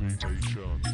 Nation.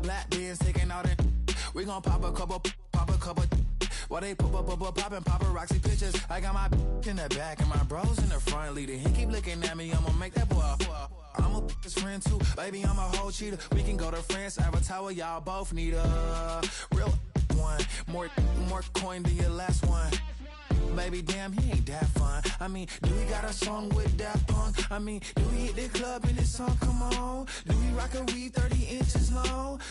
Black beans taking out it. We gon' pop a couple. While they poppin' paparazzi pictures. I got my in the back and my bros in the front leader. He keep looking at me, I'ma make that boy. I'm a his friend too, baby, I'm a whole cheater. We can go to France, Avatar, y'all both need a real one. More coin than your last one. Baby, damn, he ain't that fun. I mean, do we got a song with Daft Punk? I mean, do we hit the club in this song? Come on. Do we rock a weave 30 inches long?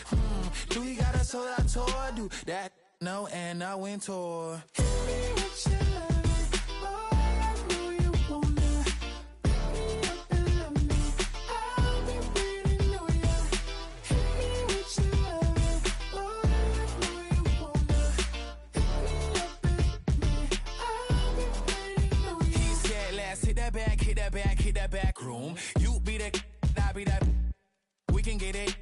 Do we got a sold out tour? Do that? No, and I went tour. Hit me with your love, boy, I know you wanna pick me up and love me. I'll be waiting on ya. Hit me with your love, boy, I know you wanna pick me up and love me. I'll be waiting on ya. He said, let's hit that back room. You be the, I be that. We can get it.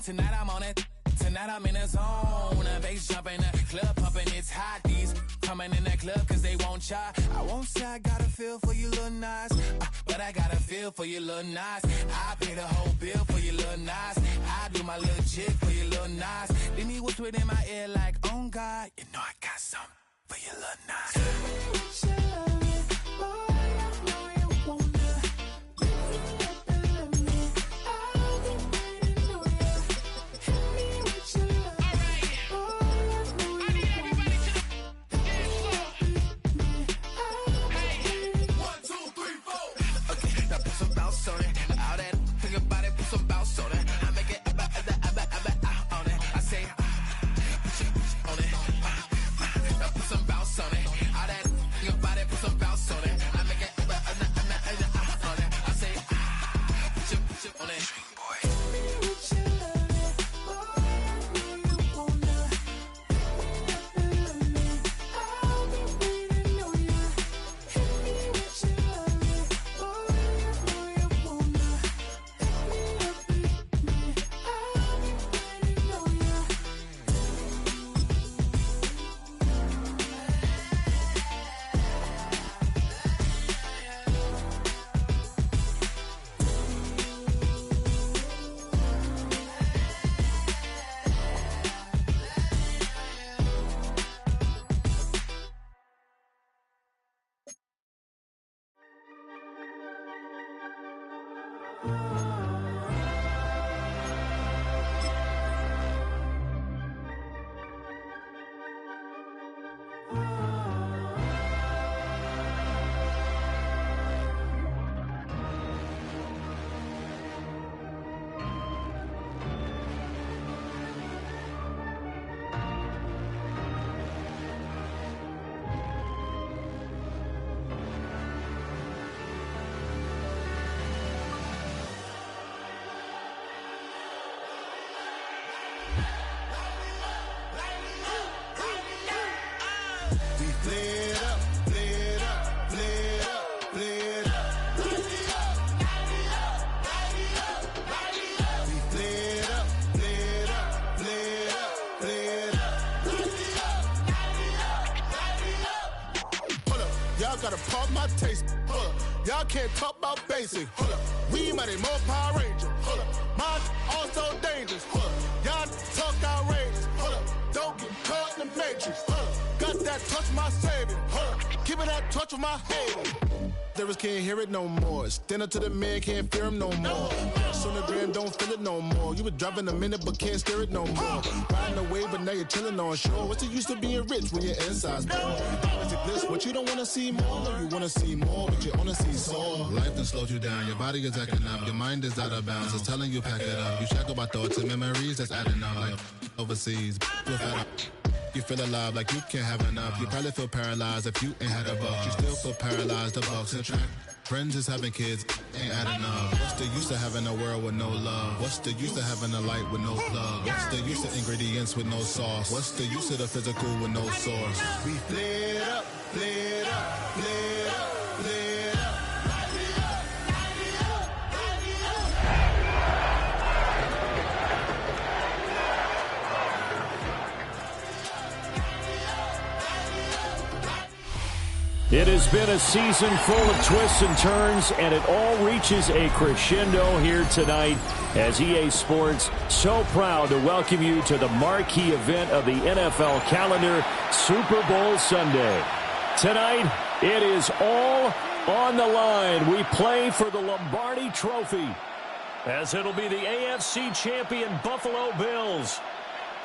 Tonight I'm on it. Tonight I'm in a zone. A bass jumping, a club pumping, it's hot. These coming in that club cause they won't try. I won't say I got a feel for you little nice, but I got a feel for you little nice. I pay the whole bill for you little nice. I do my little jig for you little nice. Then he whisper in my ear like, oh God, you know I got something for you little nice. Gotta pump my taste. Hold up. Y'all can't talk about basic. Hold up. We might need more Power Ranger. Hold up. Mine also dangerous. Hold up. Y'all talk outrageous. Hold up. Don't get caught in the matrix. Hold up. Got that touch my savior. Hold up. Keeping that touch with my haters. Lyrics can't hear it no more. Stand up to the man, can't fear him no more. On the gram, don't feel it no more. You were driving a minute, but can't steer it no more. Riding away, but now you're chilling on shore. What's the use of being rich when your inside's poor? Is it this what you don't want to see more? You want to see more, but you only see sore. Life done slowed you down. Your body is acting up. Your mind is out of bounds. It's telling you pack it up. You shackle by thoughts and memories that's adding up. Like overseas, without a... You feel alive like you can't have enough. You probably feel paralyzed if you ain't had a buck. You still feel paralyzed, the bucks and track. Friends is having kids, ain't adding up. What's the use of having a world with no love? What's the use of having a light with no plug? What's the use of ingredients with no sauce? What's the use of the physical with no source? We play it up, play it up, play it up, play it up. It has been a season full of twists and turns, and it all reaches a crescendo here tonight as EA Sports so proud to welcome you to the marquee event of the NFL calendar, Super Bowl Sunday. Tonight, it is all on the line. We play for the Lombardi Trophy, as it'll be the AFC champion Buffalo Bills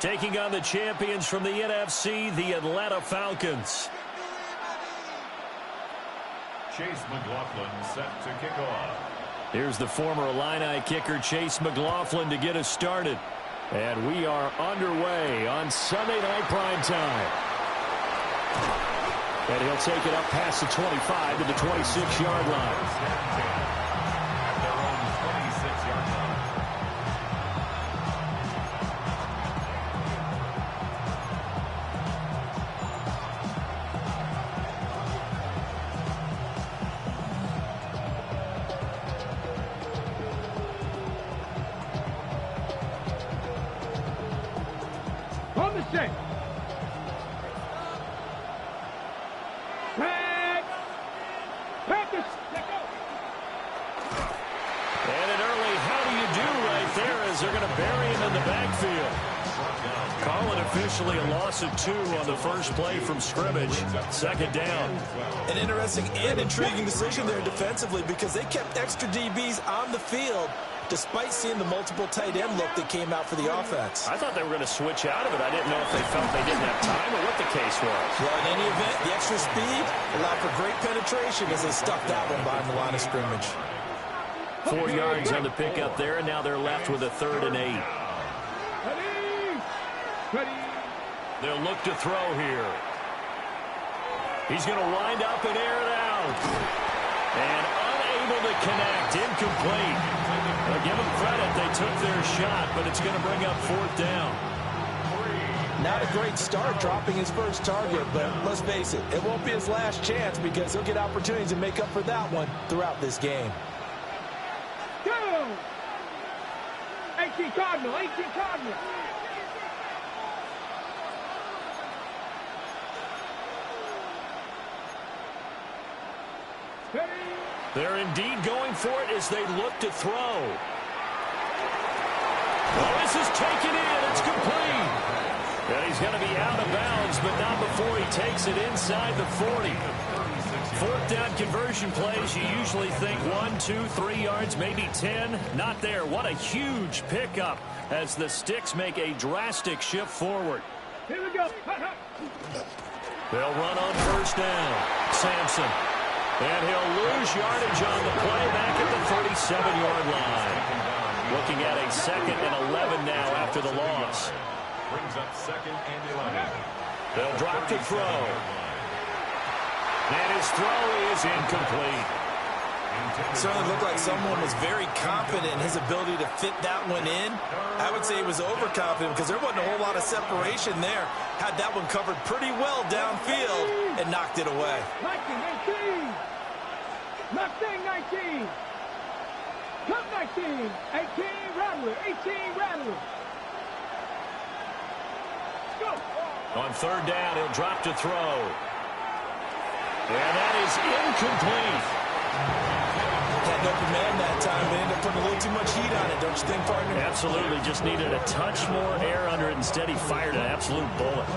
taking on the champions from the NFC, the Atlanta Falcons. Chase McLaughlin set to kick off. Here's the former Illini kicker Chase McLaughlin to get us started. And we are underway on Sunday Night Prime Time. And he'll take it up past the 25 to the 26-yard line. A loss of 2 on the first play from scrimmage. Second down. An interesting and intriguing decision there defensively, because they kept extra DBs on the field despite seeing the multiple tight end look that came out for the offense. I thought they were going to switch out of it. I didn't know if they felt they didn't have time or what the case was. Well, in any event, the extra speed allowed for great penetration as they stuffed that one behind the line of scrimmage. 4 yards on the pickup there, and now they're left with a 3rd and 8. They'll look to throw here. He's going to wind up and air it out. And unable to connect. Incomplete. Well, give them credit. They took their shot, but it's going to bring up 4th down. Not a great start dropping his first target, but let's face it, it won't be his last chance, because he'll get opportunities to make up for that one throughout this game. Go! 18 Cardinal, 18 Cardinal. They're indeed going for it as they look to throw. Well, this is taken in. It's complete. And he's going to be out of bounds, but not before he takes it inside the 40. 4th down conversion plays, you usually think 1, 2, 3 yards, maybe 10. Not there. What a huge pickup as the Sticks make a drastic shift forward. Here we go. They'll run on 1st down. Sampson. And he'll lose yardage on the play back at the 37-yard line. Looking at a 2nd and 11 now after the loss. Brings up 2nd and 11. They'll drop to throw. And his throw is incomplete. Certainly looked like someone was very confident in his ability to fit that one in. I would say he was overconfident, because there wasn't a whole lot of separation there. Had that one covered pretty well downfield and knocked it away. 19, 19. Come 19. 18, Rattler. 18, Rattler. Go. On 3rd down, he'll drop to throw. And that is incomplete. Had no command that time, but ended up putting a little too much heat on it, don't you think, partner? Absolutely. Just needed a touch more air under it. Instead, he fired an absolute bullet.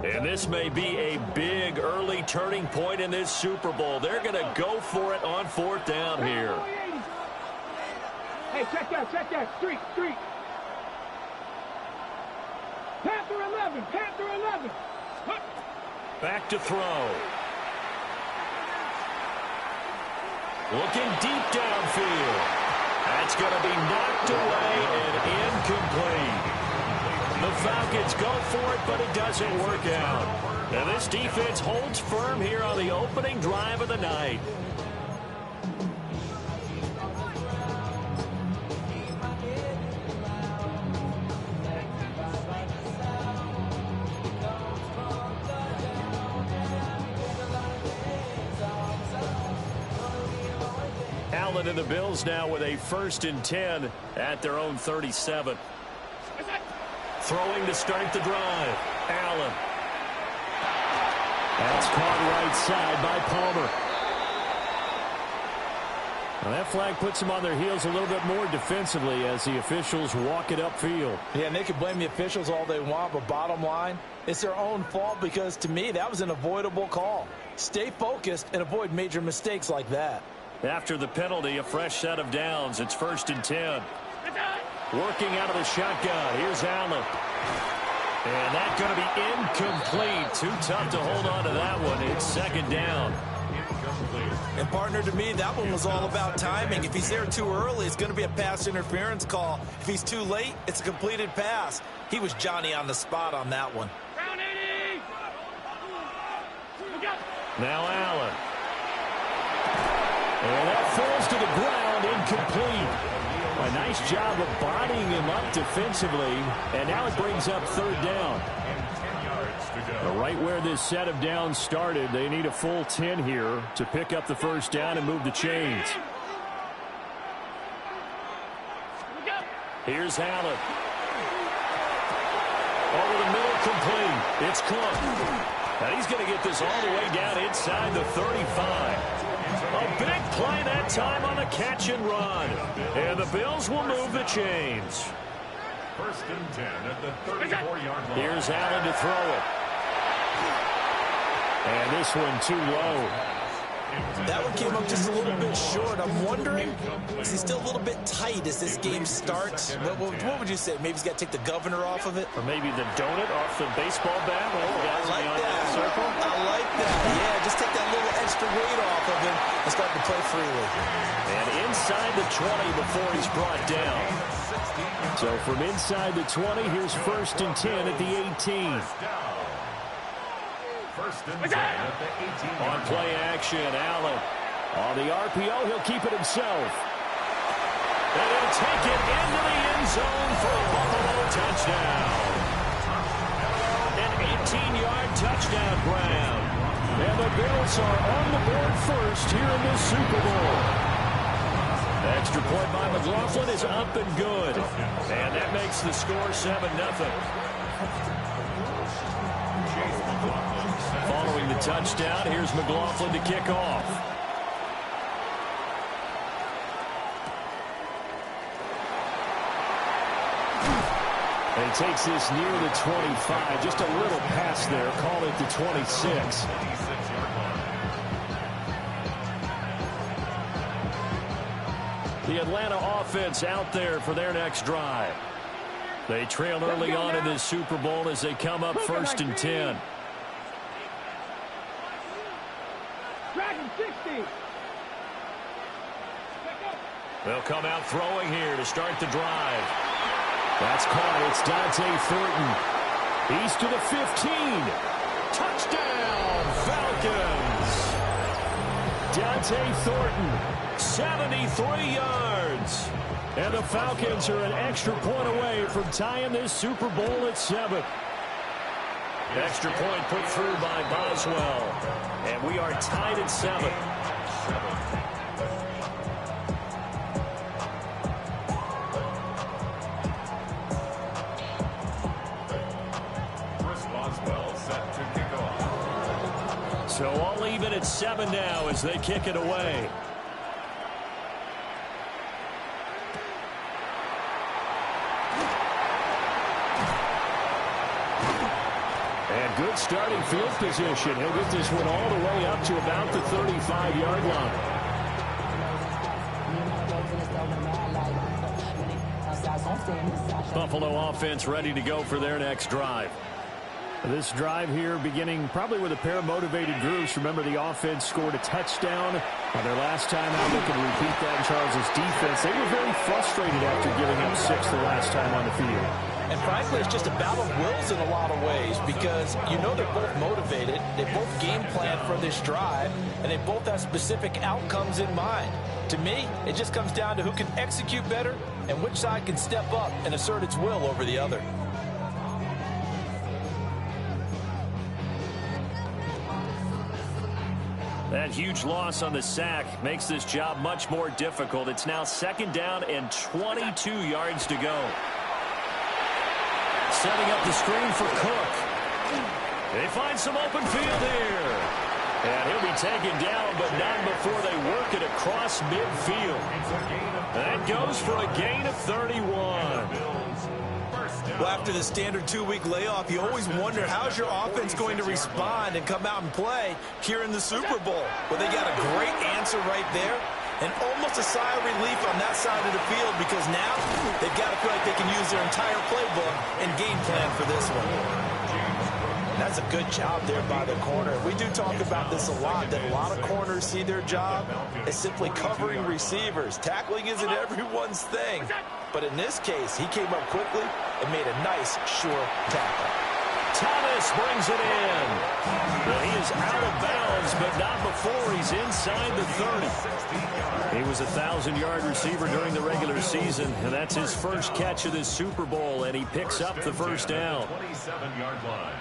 And this may be a big early turning point in this Super Bowl. They're going to go for it on 4th down here. Hey, check that. Street. Panther 11. Back to throw. Looking deep downfield. That's going to be knocked away and incomplete. The Falcons go for it, but it doesn't work out. And this defense holds firm here on the opening drive of the night. Allen and the Bills now with a 1st and 10 at their own 37. Throwing to start the drive. Allen. That's caught right side by Palmer. Well, that flag puts them on their heels a little bit more defensively as the officials walk it upfield. Yeah, and they can blame the officials all they want, but bottom line, it's their own fault because, to me, that was an avoidable call. Stay focused and avoid major mistakes like that. After the penalty, a fresh set of downs. It's 1st and 10. Working out of the shotgun. Here's Allen. And that's going to be incomplete. Too tough to hold on to that one. It's 2nd down. And, partner, to me, that one was all about timing. If he's there too early, it's going to be a pass interference call. If he's too late, it's a completed pass. He was Johnny on the spot on that one. Now Allen. And that falls to the ground, incomplete. A nice job of bodying him up defensively. And now it brings up 3rd down. Right where this set of downs started, they need a full 10 here to pick up the 1st down and move the chains. Here's Allen. Over the middle, complete. It's Cook. And he's going to get this all the way down inside the 35. A big play that time on the catch and run. And the Bills will move the chains. 1st and 10 at the 34-yard line. Here's Allen to throw it. And this one too low. That one came up just a little bit short. I'm wondering, is he still a little bit tight as this game starts? What would you say? Maybe he's got to take the governor off of it? Or maybe the donut off the baseball bat? I like that. I like that. Yeah, just take that little extra weight off of him and start to play freely. And inside the 20 before he's brought down. So from inside the 20, here's 1st and 10 at the 18. 1st and 10 at the 18. On play action, Allen. On the RPO, he'll keep it himself. And he'll take it into the end zone for a Buffalo touchdown. An 18-yard touchdown grab. And the Bills are on the board first here in this Super Bowl. Extra point by McLaughlin is up and good. And that makes the score 7-0. Following the touchdown, here's McLaughlin to kick off. And he takes this near the 25. Just a little pass there. Call it the 26. The Atlanta offense out there for their next drive. They trail early on in this Super Bowl as they come up 1st and 10. Dragon 60. They'll come out throwing here to start the drive. That's caught. It's Dante Thornton. He's to the 15. Touchdown, Falcons. Dante Thornton, 73 yards. And the Falcons are an extra point away from tying this Super Bowl at 7. Extra point put through by Boswell. And we are tied at 7. Chris Boswell set to kick off. So all even at 7 now as they kick it away. And good starting field position. He'll get this one all the way up to about the 35-yard line. Buffalo offense ready to go for their next drive. This drive here beginning probably with a pair of motivated groups. Remember, the offense scored a touchdown on their last time out. They can repeat that in Charles' defense. They were very frustrated after giving up 6 the last time on the field. And frankly, it's just a battle of wills in a lot of ways because you know they're both motivated. They both game plan for this drive, and they both have specific outcomes in mind. To me, it just comes down to who can execute better and which side can step up and assert its will over the other. That huge loss on the sack makes this job much more difficult. It's now 2nd down and 22 yards to go. Setting up the screen for Cook. They find some open field here. And he'll be taken down, but not before they work it across midfield. That goes for a gain of 31. Well, after the standard 2-week layoff, you always wonder how's your offense going to respond and come out and play here in the Super Bowl. Well, they got a great answer right there, and almost a sigh of relief on that side of the field because now they've got to feel like they can use their entire playbook and game plan for this one. That's a good job there by the corner. We do talk about this a lot, that a lot of corners see their job as simply covering receivers. Tackling isn't everyone's thing. But in this case, he came up quickly and made a nice, sure tackle. Thomas brings it in. Well, he is out of bounds, but not before he's inside the 30. He was a 1,000-yard receiver during the regular season, and that's his first catch of this Super Bowl, and he picks up the first down. 27-yard line.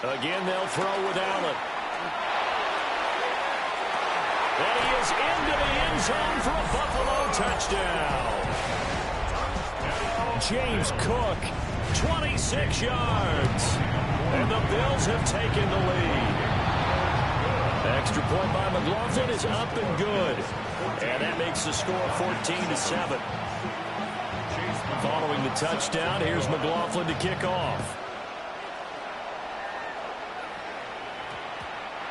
Again, they'll throw with Allen. And he is into the end zone for a Buffalo touchdown. James Cook, 26 yards. And the Bills have taken the lead. Extra point by McLaughlin is up and good. And that makes the score 14-7. Following the touchdown, here's McLaughlin to kick off.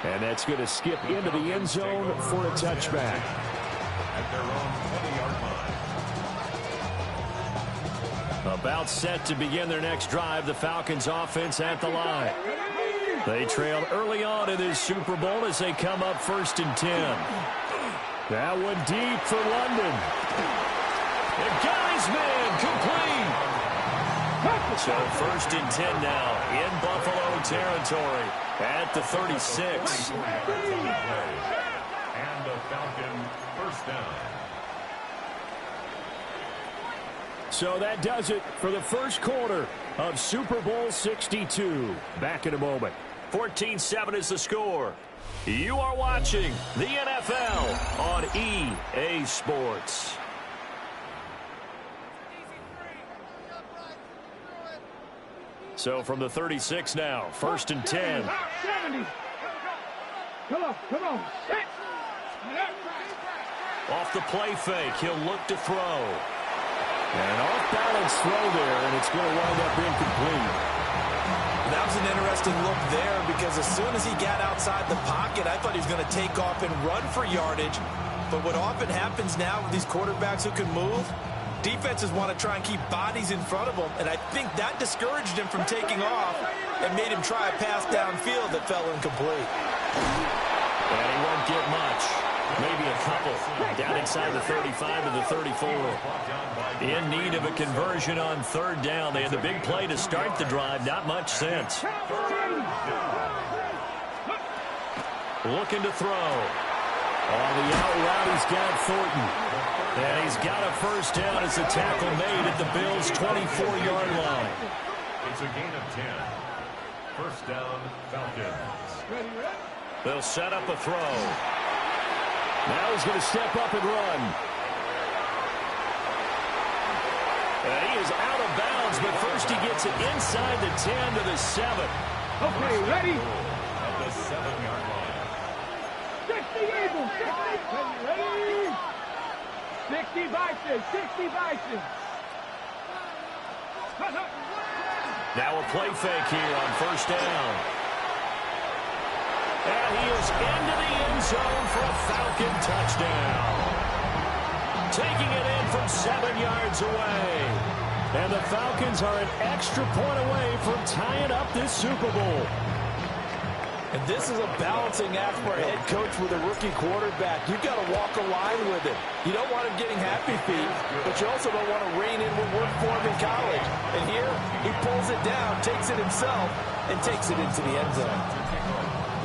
And that's going to skip into the end zone for a touchback. At their own 20-yard line. About set to begin their next drive, the Falcons offense at the line. They trailed early on in this Super Bowl as they come up 1st and 10. That one deep for London. And Guy's man complete. So 1st and 10 now in Buffalo territory at the 36. And the Falcon first down. So that does it for the first quarter of Super Bowl 62. Back in a moment. 14-7 is the score. You are watching the NFL on EA Sports. So from the 36 now, 1st and 10. 70. Come on. Sit. Off the play fake, he'll look to throw. And off-balance throw there, and it's going to wind up incomplete. That was an interesting look there because as soon as he got outside the pocket, I thought he was going to take off and run for yardage. But what often happens now with these quarterbacks who can move, defenses want to try and keep bodies in front of them, and I think that discouraged him from taking off and made him try a pass downfield that fell incomplete. And he won't get much. Maybe a couple. Down inside the 35 to the 34. In need of a conversion on 3rd down. They had the big play to start the drive. Not much sense. Looking to throw. On the out route, he's got Thornton. And he's got a first down as the tackle made at the Bills' 24-yard line. It's a gain of 10. First down, Falcons. They'll set up a throw. Now he's going to step up and run. And he is out of bounds, but first he gets it inside the 10 to the 7. Okay, ready? At the 7-yard line. 60 Eagles. 60. Ready? 60 Bison. 60 Bison. Now a play fake here on 1st down. And he is into the end zone for a Falcon touchdown. Taking it in from 7 yards away. And the Falcons are an extra point away from tying up this Super Bowl. And this is a balancing act for a head coach with a rookie quarterback. You've got to walk a line with him. You don't want him getting happy feet, but you also don't want to rein in what worked for him in college. And here, he pulls it down, takes it himself, and takes it into the end zone.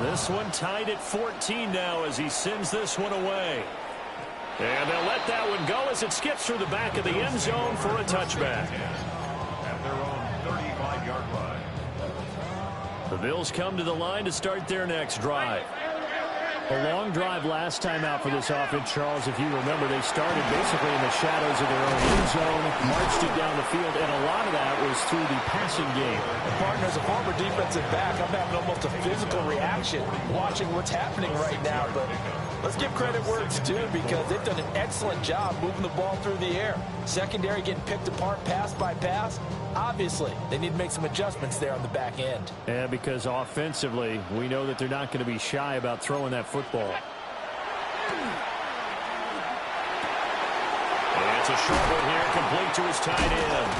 This one tied at 14 now as he sends this one away. And they'll let that one go as it skips through the back of the end zone for a touchback. At their own 35-yard line. The Bills come to the line to start their next drive. A long drive last time out for this offense, Charles. If you remember, they started basically in the shadows of their own end zone, marched it down the field, and a lot of that was through the passing game. And partner, as a former defensive back, I'm having almost a physical reaction watching what's happening right now. But let's give credit where it's due, because they've done an excellent job moving the ball through the air. Secondary getting picked apart pass by pass. Obviously, they need to make some adjustments there on the back end. Yeah, because offensively, we know that they're not going to be shy about throwing that football. And it's a short one here, complete to his tight end.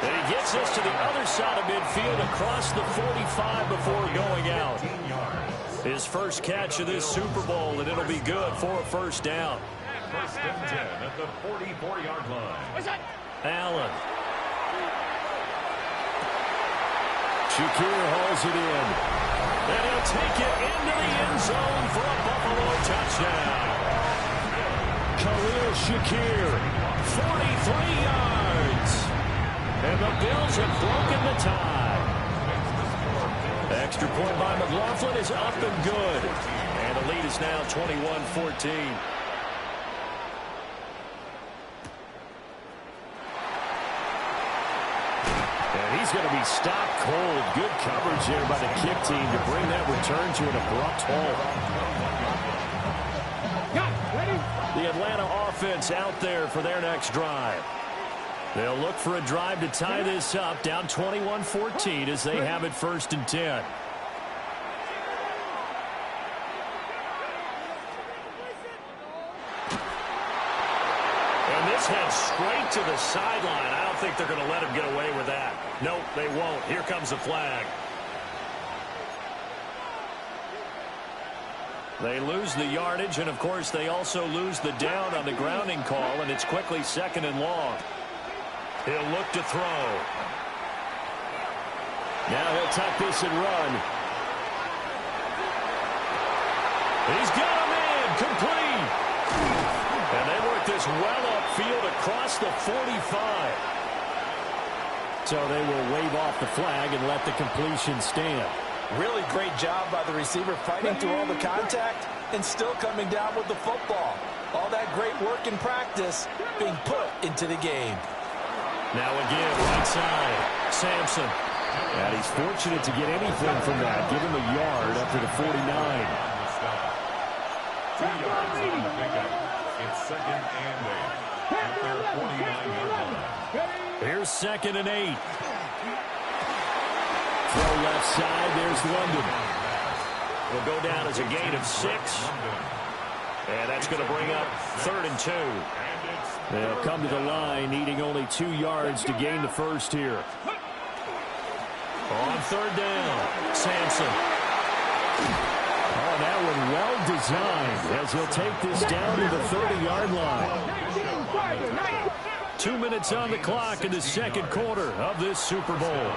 And he gets this to the other side of midfield across the 45 before going out. His first catch of this Super Bowl, and it'll be good for a first down. First and 10 at the 44-yard line. Allen. Shakir hauls it in. And he'll take it into the end zone for a Buffalo touchdown. Khalil Shakir, 43 yards. And the Bills have broken the tie. Extra point by McLaughlin is up and good. And the lead is now 21-14. He's going to be stopped cold. Good coverage there by the kick team to bring that return to an abrupt halt. The Atlanta offense out there for their next drive. They'll look for a drive to tie this up, down 21-14 as they have it first and 10. And this heads straight to the sideline. I don't think they're going to let him get away with that. Nope, they won't. Here comes the flag. They lose the yardage, and of course they also lose the down on the grounding call, and it's quickly second and long. He'll look to throw. Now he'll tuck this and run. He's got him in, complete. And they work this well upfield across the 45. So they will wave off the flag and let the completion stand. Really great job by the receiver, fighting through all the contact and still coming down with the football. All that great work in practice being put into the game. Now again, right side, Sampson. And he's fortunate to get anything from that. Give him a yard up to the 49. 2 yards on the pickup. It's second and 8 at their 49-yard line. Here's second and 8. Throw left side, there's London. Will go down as a gain of 6. And that's going to bring up third and 2. They'll come to the line, needing only 2 yards to gain the first here. On third down, Sampson. Oh, that one well designed as he'll take this down to the 30-yard line. 2 minutes on the clock in the second quarter of this Super Bowl.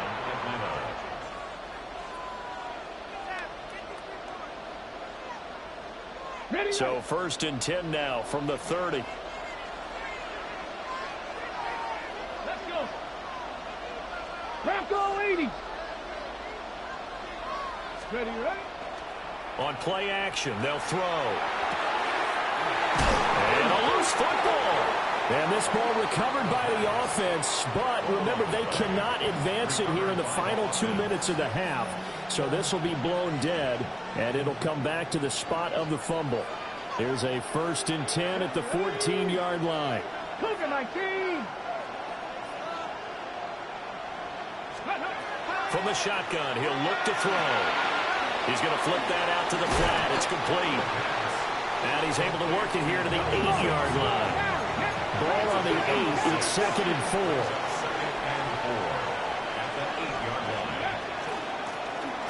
So first and 10 now from the 30. Let's go. Bronco 80. Ready, right? On play action, they'll throw. And a loose football. And this ball recovered by the offense, but remember, they cannot advance it here in the final 2 minutes of the half. So this will be blown dead, and it'll come back to the spot of the fumble. Here's a first and 10 at the 14-yard line. Cougar 19. From the shotgun, he'll look to throw. He's going to flip that out to the flat. It's complete. And he's able to work it here to the 8-yard line. Ball on the 8. It's second and 4.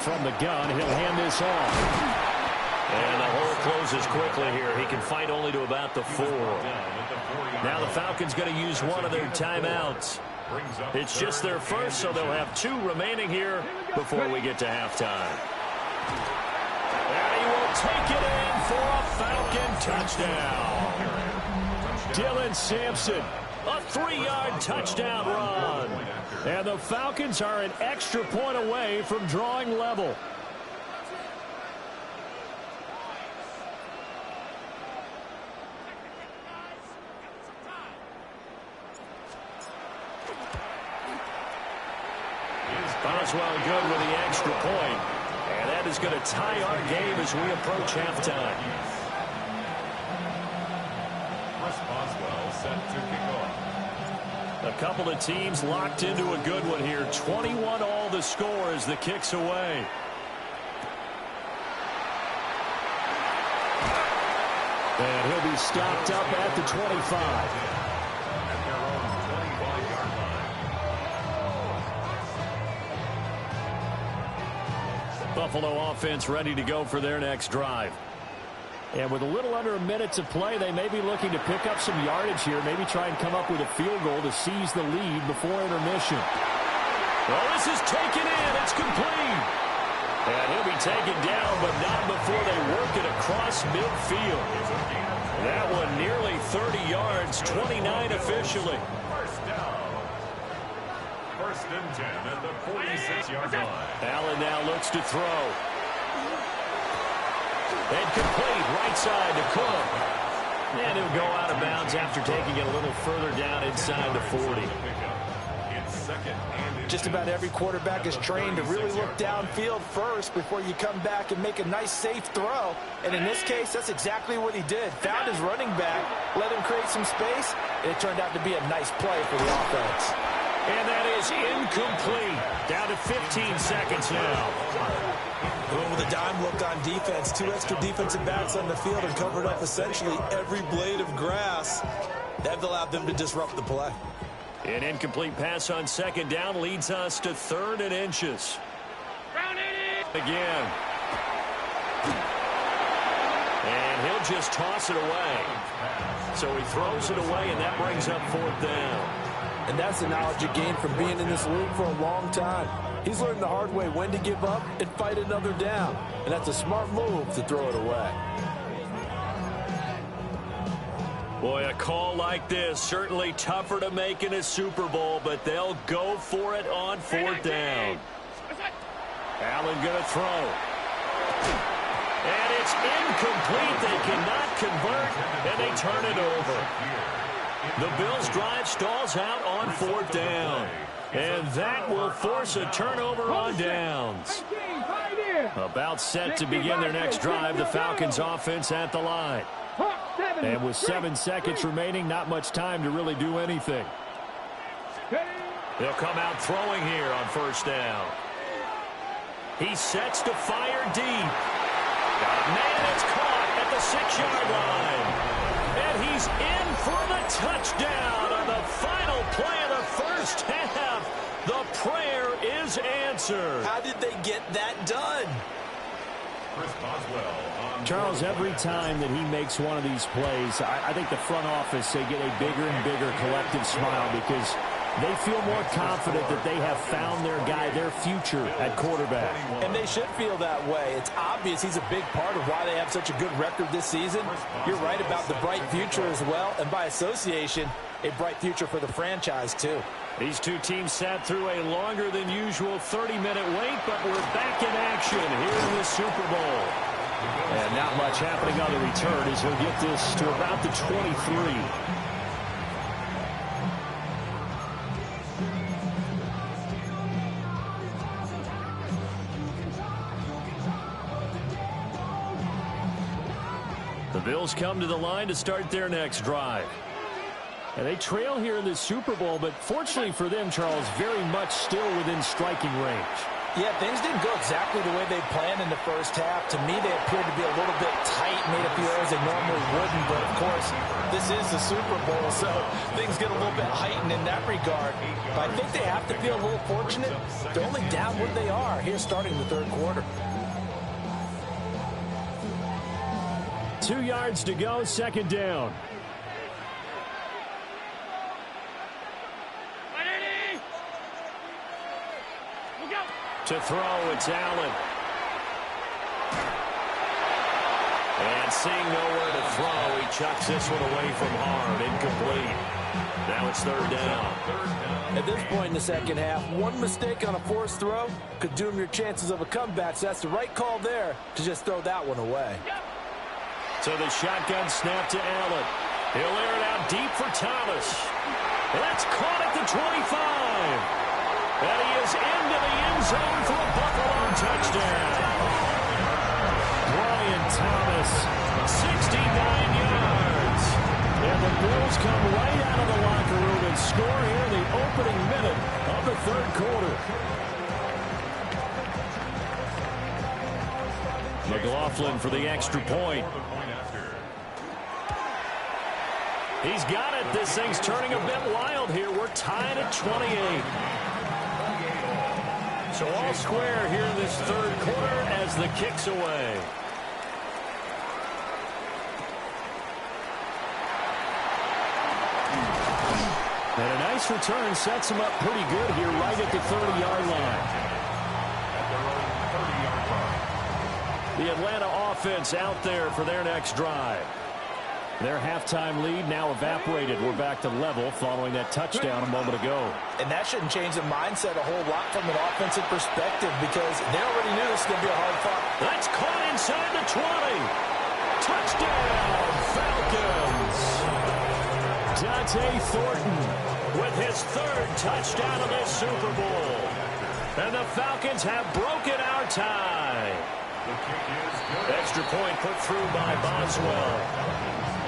From the gun, he'll hand this off. And the hole closes quickly here. He can fight only to about the 4. Now the Falcons going to use one of their timeouts. It's just their first, so they'll have 2 remaining here before we get to halftime. And he will take it in for a Falcon touchdown. Dylan Sampson, a 3-yard touchdown run. And the Falcons are an extra point away from drawing level. Boswell good with the extra point. And that is going to tie our game as we approach halftime. Chris Boswell set to kick off. A couple of teams locked into a good one here. 21-all the score as the kick's away. And he'll be stopped up at the 25. At their own 25-yard line. Buffalo offense ready to go for their next drive. And with a little under a minute to play, they may be looking to pick up some yardage here, maybe try and come up with a field goal to seize the lead before intermission. Well, this is taken in. It's complete. And he'll be taken down, but not before they work it across midfield. That one nearly 30 yards, 29 officially. First down. First and 10 at the 46-yard line. Allen now looks to throw. And complete, right side to Cook. And he'll go out of bounds after taking it a little further down inside the 40. Just about every quarterback is trained to really look downfield first before you come back and make a nice, safe throw. And in this case, that's exactly what he did. Found his running back, let him create some space, and it turned out to be a nice play for the offense. And that is incomplete. Down to 15 seconds now. Going with a dime look on defense. 2 extra defensive backs on the field and covered up essentially every blade of grass. That allowed them to disrupt the play. An incomplete pass on second down leads us to 3rd and inches. Again. And he'll just toss it away. So he throws it away, and that brings up 4th down. And that's the knowledge you gain from being in this league for a long time. He's learned the hard way when to give up and fight another down. And that's a smart move to throw it away. Boy, a call like this, certainly tougher to make in a Super Bowl, but they'll go for it on 4th down. Allen going to throw. And it's incomplete. They cannot convert, and they turn it over. The Bills' drive stalls out on 4th down. And that will force a turnover on downs. About set to begin their next drive, the Falcons offense at the line. And with 7 seconds remaining, not much time to really do anything. They'll come out throwing here on 1st down. He sets to fire deep. Man, it's caught at the 6-yard line. And he's in for the touchdown on the final play of the first half. The prayer is answered. How did they get that done? Chris Boswell. Charles, every time that he makes one of these plays, I think the front office, they get a bigger and bigger collective smile because they feel more confident that they have found their guy, their future at quarterback. And they should feel that way. It's obvious he's a big part of why they have such a good record this season. You're right about the bright future as well, and by association, a bright future for the franchise too. These two teams sat through a longer than usual 30-minute wait, but we're back in action here in the Super Bowl. And not much happening on the return as he'll get this to about the 23. The Bills come to the line to start their next drive. And they trail here in the Super Bowl, but fortunately for them, Charles, very much still within striking range. Yeah, things didn't go exactly the way they planned in the first half. To me, they appeared to be a little bit tight, made a few errors they normally wouldn't. But, of course, this is the Super Bowl, so things get a little bit heightened in that regard. But I think they have to feel a little fortunate. They're only down where they are here starting the 3rd quarter. 2 yards to go, 2nd down. To throw, it's Allen. And seeing nowhere to throw, he chucks this one away from harm. Incomplete. Now it's 3rd down. At this point in the second half, one mistake on a forced throw could doom your chances of a comeback. So that's the right call there to just throw that one away. So the shotgun snap to Allen. He'll air it out deep for Thomas. And that's caught at the 25. And he is into the end zone for a Buffalo touchdown. Brian Thomas, 69 yards. And the Bills come right out of the locker room and score here in the opening minute of the third quarter. McLaughlin for the extra point. He's got it. This thing's turning a bit wild here. We're tied at 28. So all square here in this third quarter as the kick's away. And a nice return sets him up pretty good here right at the 30-yard line. The Atlanta offense out there for their next drive. Their halftime lead now evaporated. We're back to level following that touchdown a moment ago. And that shouldn't change the mindset a whole lot from an offensive perspective because they already knew this was going to be a hard fight. That's caught inside the 20. Touchdown, Falcons. Dante Thornton with his third touchdown of this Super Bowl. And the Falcons have broken our tie. Extra point put through by Boswell.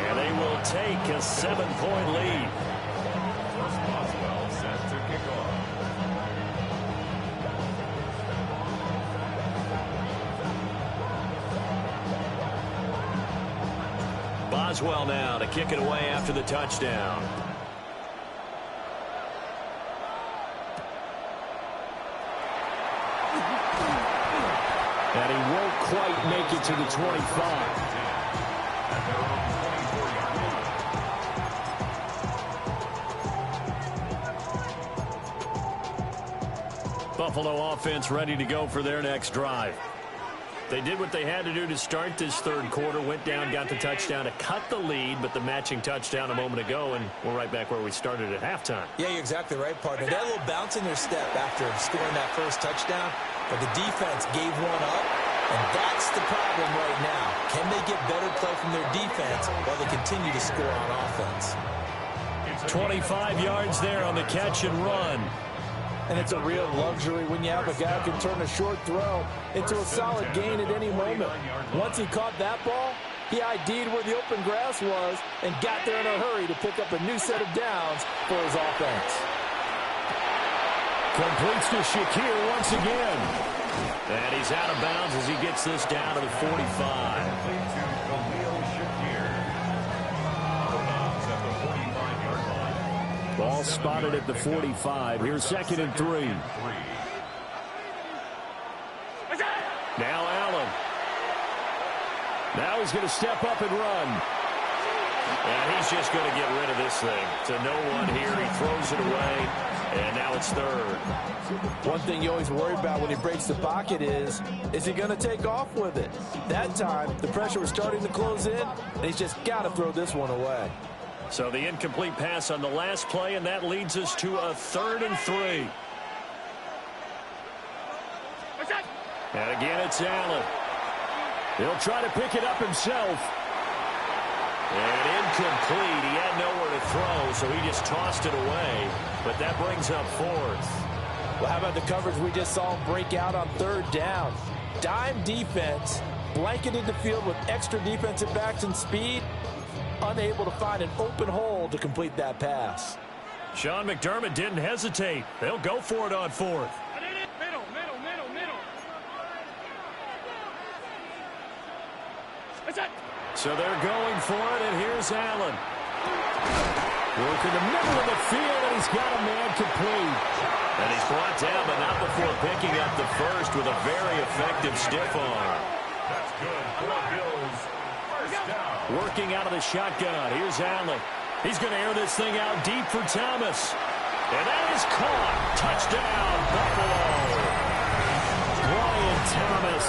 And they will take a 7-point lead. First Boswell set to kick off. Boswell now to kick it away after the touchdown. And he won't quite make it to the 25. Buffalo offense ready to go for their next drive. They did what they had to do to start this third quarter, went down, got the touchdown to cut the lead, but the matching touchdown a moment ago, and we're right back where we started at halftime. Yeah, you're exactly right, partner. They had a little bounce in their step after scoring that first touchdown, but the defense gave one up, and that's the problem right now. Can they get better play from their defense while they continue to score on offense? 25 yards there on the catch and run. And it's a real luxury when you have a guy who can turn a short throw into a solid gain at any moment. Once he caught that ball, he ID'd where the open grass was and got there in a hurry to pick up a new set of downs for his offense. Completes to Shakir once again. And he's out of bounds as he gets this down to the 45. Ball spotted at the 45. Here's 2nd and 3. Now Allen. Now he's going to step up and run. And he's just going to get rid of this thing. To no one here. He throws it away. And now it's third. One thing you always worry about when he breaks the pocket is he going to take off with it? That time, the pressure was starting to close in, and he's just got to throw this one away. So the incomplete pass on the last play, and that leads us to a 3rd and 3. And again, it's Allen. He'll try to pick it up himself. And incomplete. He had nowhere to throw, so he just tossed it away. But that brings up 4th. Well, how about the coverage we just saw him break out on 3rd down? Dime defense, blanketed the field with extra defensive backs and speed. Unable to find an open hole to complete that pass. Sean McDermott didn't hesitate. They'll go for it on 4th. Middle. So they're going for it, and here's Allen. Working the middle of the field, and he's got a man complete. And he's brought down, but not before picking up the first with a very effective stiff arm. That's good. 4 Bills. First down. Working out of the shotgun. Here's Allen. He's going to air this thing out deep for Thomas. And that is caught. Touchdown, Buffalo. Brian Thomas,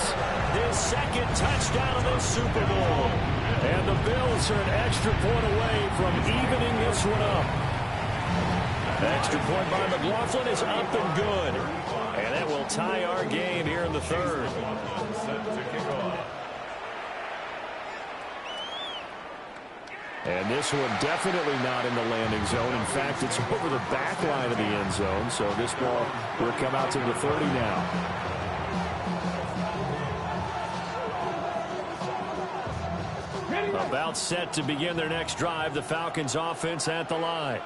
his 2nd touchdown of this Super Bowl. And the Bills are an extra point away from evening this one up. Extra point by McLaughlin is up and good. And that will tie our game here in the 3rd. Set to kick off. And this one definitely not in the landing zone. In fact, it's over the back line of the end zone. So this ball will come out to the 30 now. About set to begin their next drive. The Falcons offense at the line.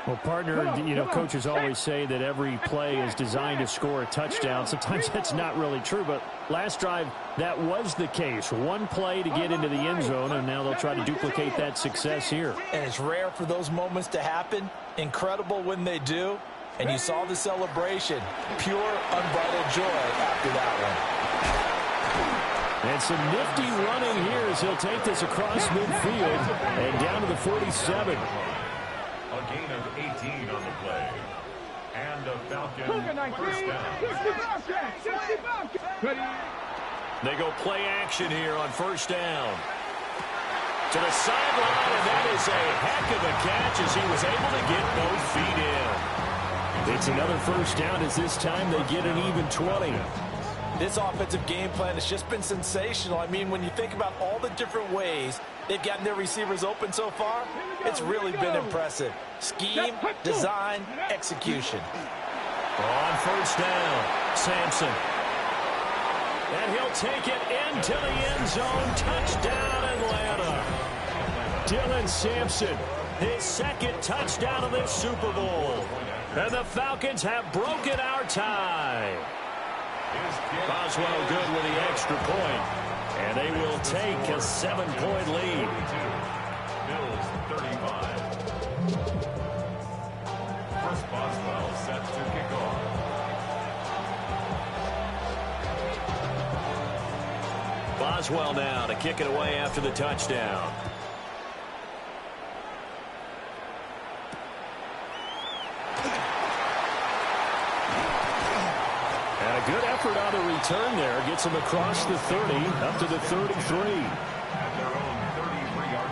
Well, partner, coaches always say that every play is designed to score a touchdown. Sometimes that's not really true, but last drive, that was the case. One play to get into the end zone, and now they'll try to duplicate that success here. And it's rare for those moments to happen. Incredible when they do. And you saw the celebration. Pure, unbridled joy after that one. And some nifty running here as he'll take this across midfield and down to the 47. A gain of 18 on the play. And a Falcon first down. They go play action here on first down. To the sideline, and that is a heck of a catch as he was able to get both feet in. It's another first down as this time they get an even 20. This offensive game plan has just been sensational. I mean, when you think about all the different ways they've gotten their receivers open so far, it's really been impressive. Scheme, design, execution. On first down, Sampson. And he'll take it into the end zone. Touchdown, Atlanta. Dylan Sampson, his second touchdown of this Super Bowl. And the Falcons have broken our tie. Boswell good with the extra point. And they will take a 7-point lead. Bills 35. Chris Boswell set to kick off. Boswell now to kick it away after the touchdown. And a good effort on the return there. Gets him across the 30, up to the 33. At their own 33-yard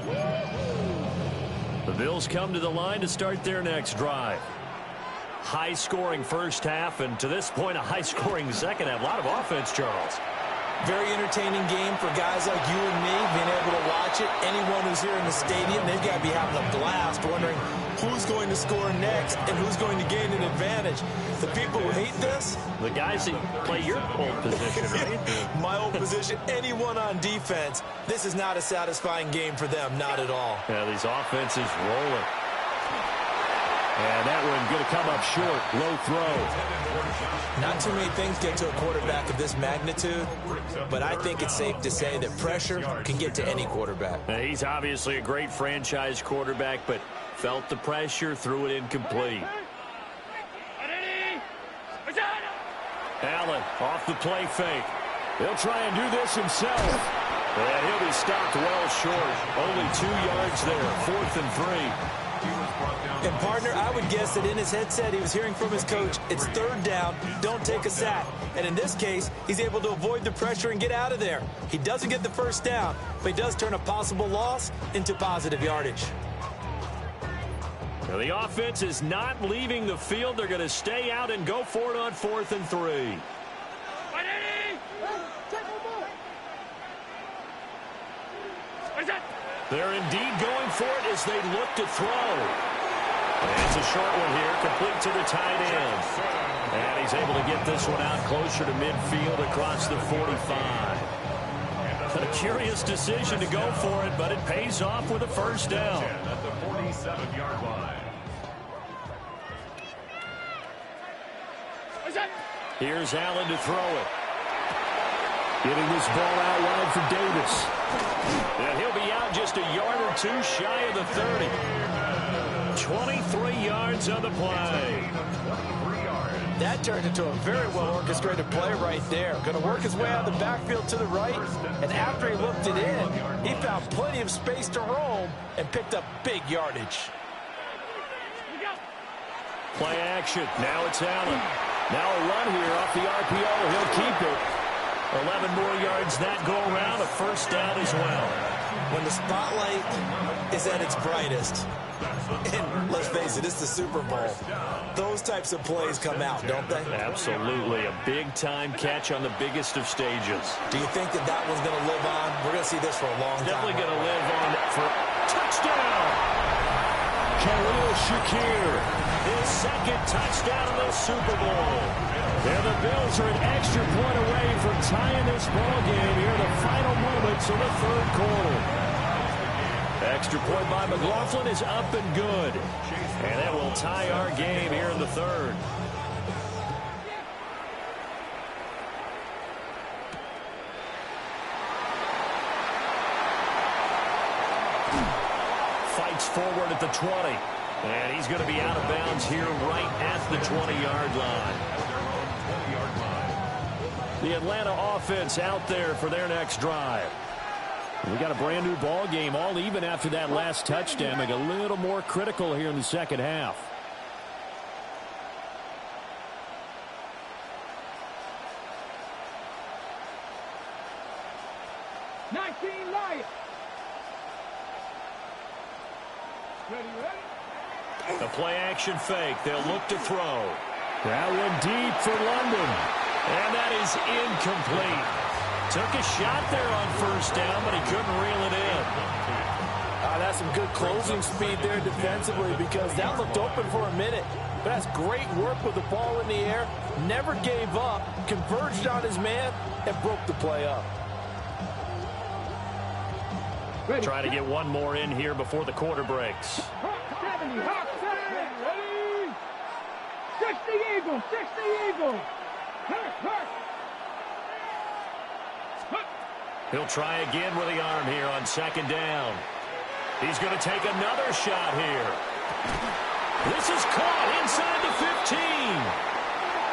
line. The Bills come to the line to start their next drive. High-scoring first half, and to this point, a high-scoring second half. A lot of offense, Charles. Very entertaining game for guys like you and me, being able to watch it. Anyone who's here in the stadium, they've got to be having a blast, wondering who's going to score next and who's going to gain an advantage. The people who hate this, the guys that play your old position, right? My old position, anyone on defense, this is not a satisfying game for them, not at all. Yeah, these offenses rolling. And that one going to come up short. Low throw. Not too many things get to a quarterback of this magnitude, but I think it's safe to say that pressure can get to any quarterback. He's obviously a great franchise quarterback, but felt the pressure, threw it incomplete. Allen off the play fake. He'll try and do this himself. And he'll be stopped well short. Only 2 yards there. 4th and 3. And, partner, I would guess that in his headset he was hearing from his coach, it's 3rd down, don't take a sack. And in this case, he's able to avoid the pressure and get out of there. He doesn't get the first down, but he does turn a possible loss into positive yardage. Now the offense is not leaving the field. They're going to stay out and go for it on 4th and 3. They're indeed going for it as they look to throw. And it's a short one here, complete to the tight end. And he's able to get this one out closer to midfield across the 45. A curious decision to go for it, but it pays off with a first down. At the 47-yard line. Here's Allen to throw it. Getting this ball out wide for Davis. And he'll be out just a yard or 2 shy of the 30. 23 yards on the play. That turned into a very well-orchestrated play right there. Going to work his way out of the backfield to the right. And after he looked it in, he found plenty of space to roam and picked up big yardage. Play action. Now it's Allen. Now a run here off the RPO. He'll keep it. 11 more yards that go around. A first down as well. when the spotlight is at its brightest, and let's face it, it's the Super Bowl, those types of plays come out, don't they? Absolutely. A big-time catch on the biggest of stages. Do you think that one's going to live on? We're going to see this for a long time. Definitely going to live on for touchdown. Khalil Shakir, his second touchdown of the Super Bowl. And the Bills are an extra point away from tying this ball game here in the final moments of the third quarter. Extra point by McLaughlin is up and good. And that will tie our game here in the third. Fights forward at the 20. And he's going to be out of bounds here right at the 20-yard line. The Atlanta offense out there for their next drive. We got a brand new ball game, all even after that last touchdown. Make a little more critical here in the second half. The play-action fake. They'll look to throw. That one deep for London. And that is incomplete. Took a shot there on first down, but he couldn't reel it in. That's some good closing speed there defensively, because that looked open for a minute. But that's great work with the ball in the air. Never gave up, converged on his man, and broke the play up. Trying to get one more in here before the quarter breaks. 70, Hawk 70, ready? 60 Eagles, 60 Eagles. He'll try again with the arm here on second down. He's going to take another shot here. This is caught inside the 15.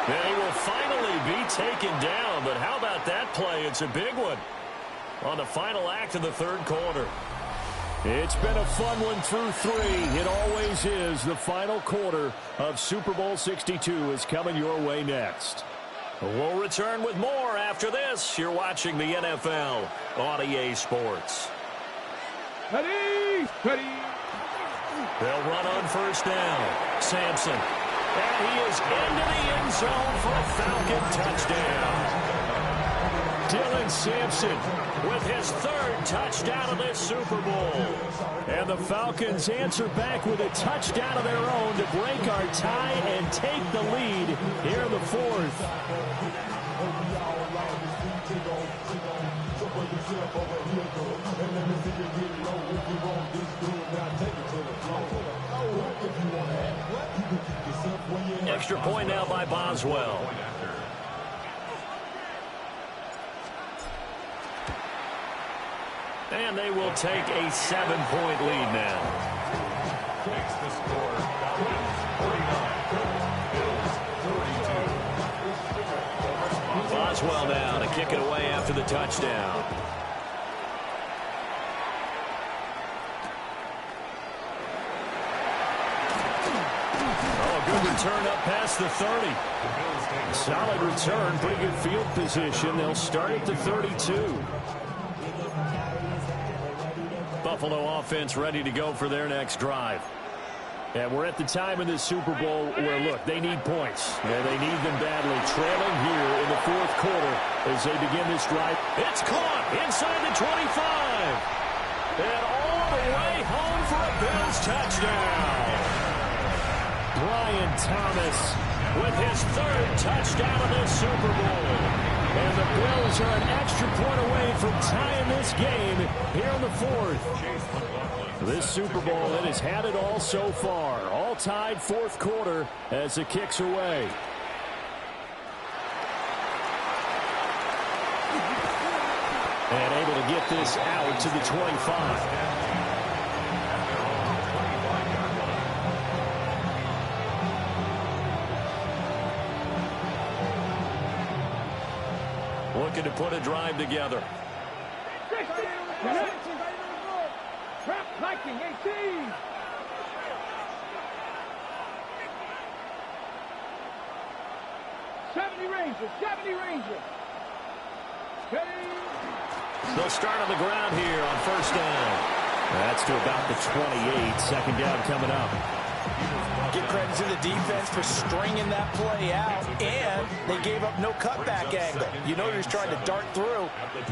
Then he will finally be taken down, but how about that play? It's a big one on the final act of the third quarter. It's been a fun one through three. It always is. The final quarter of Super Bowl 62 is coming your way next. We'll return with more after this. You're watching the NFL on EA Sports. Ready? Ready? They'll run on first down. Sampson. And he is into the end zone for a Falcon touchdown. Dylan Sampson with his third touchdown of this Super Bowl. And the Falcons answer back with a touchdown of their own to break our tie and take the lead here in the fourth. Extra point now by Boswell. And they will take a 7-point lead now. Takes the score. 49. Bills 42. Boswell now to kick it away after the touchdown. Oh, good return up past the 30. Solid return, pretty good field position. They'll start at the 32. Buffalo offense ready to go for their next drive. And we're at the time in this Super Bowl where, look, they need points. Yeah, they need them badly. Trailing here in the fourth quarter as they begin this drive. It's caught inside the 25. And all the way home for a Bills touchdown. Brian Thomas with his third touchdown of this Super Bowl. And the Bills are an extra point away from tying this game here in the fourth. This Super Bowl, it has had it all so far. All tied fourth quarter as the kicks away. And able to get this out to the 25. Looking to put a drive together. Trap Viking 18. Rangers. 70 Rangers. Ready? They'll start on the ground here on first down. That's to about the 28. Second down coming up. Give credit to the defense for stringing that play out, and they gave up no cutback angle. You know you're trying to dart through.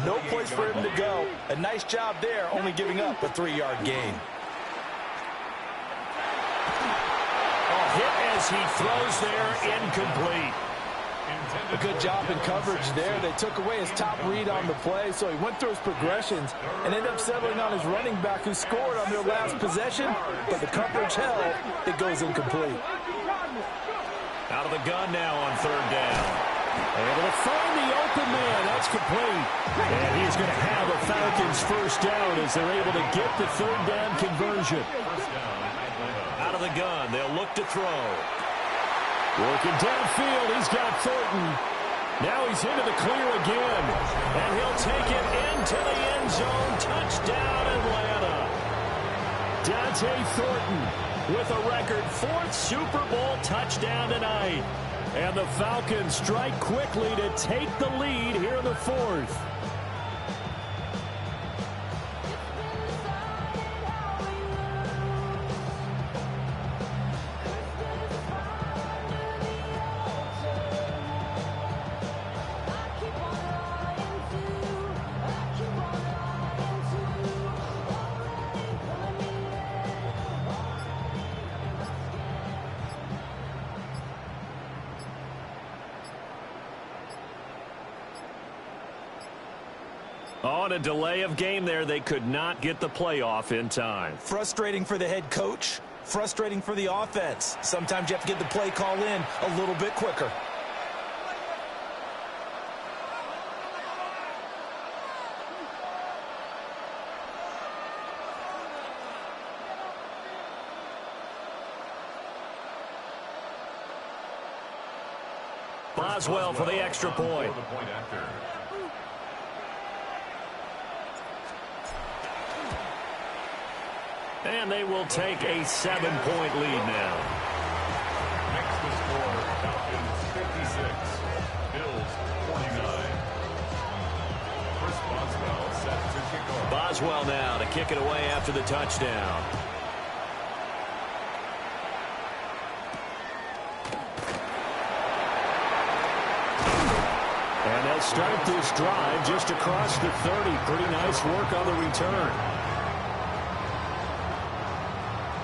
No place for him to go. A nice job there, only giving up a 3-yard gain. Hit as he throws there, incomplete. A good job in coverage there. They took away his top read on the play, so he went through his progressions and ended up settling on his running back who scored on their last possession, but the coverage held. It goes incomplete. Out of the gun now on third down. Able to find the open man. That's complete. And he's going to have a Falcons first down as they're able to get the third down conversion. Out of the gun, they'll look to throw. Working downfield, he's got Thornton. Now he's into the clear again. And he'll take it into the end zone. Touchdown, Atlanta. Dante Thornton with a record 4th Super Bowl touchdown tonight. And the Falcons strike quickly to take the lead here in the 4th. On a delay of game there, they could not get the playoff in time. Frustrating for the head coach, frustrating for the offense. Sometimes you have to get the play call in a little bit quicker. Boswell for the extra point. And they will take a 7-point lead now. Next to score, Falcons 56, Bills 49. Chris Boswell set to kick off. Boswell now to kick it away after the touchdown. And they'll start this drive just across the 30. Pretty nice work on the return.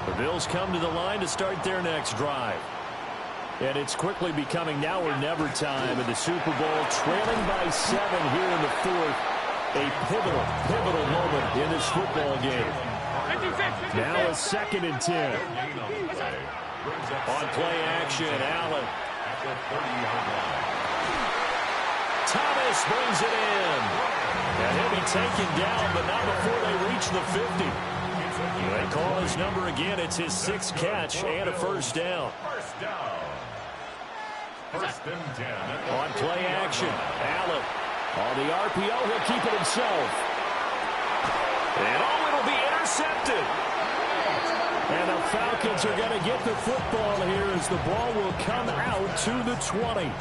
The Bills come to the line to start their next drive. And it's quickly becoming now or never time in the Super Bowl, trailing by 7 here in the 4th. A pivotal moment in this football game. Now a 2nd and 10. On play action, Allen. Thomas brings it in. And he'll be taken down, but not before they reach the 50. They call his number again. It's his 6th catch and a first down. On play action, Allen. On the RPO, he'll keep it himself. And it'll be intercepted. And the Falcons are going to get the football here as the ball will come out to the 20.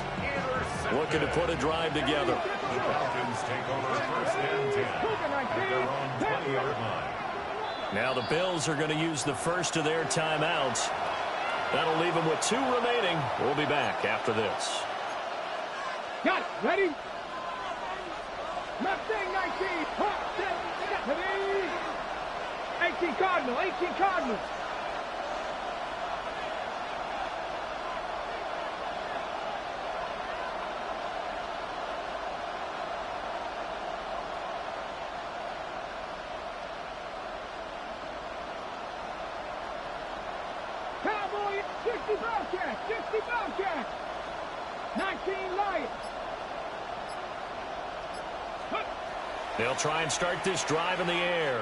Looking to put a drive together. The Falcons take over first and 10 at their own 20-yard line. Now the Bills are going to use the first of their timeouts. That'll leave them with 2 remaining. We'll be back after this. Got it. Ready? Mustang 19. Hot, set, ready? 18 Cardinal. 18 Cardinal. Cowboy, 60 Bobcats, 60 Bobcats, 19 Lions. They'll try and start this drive in the air.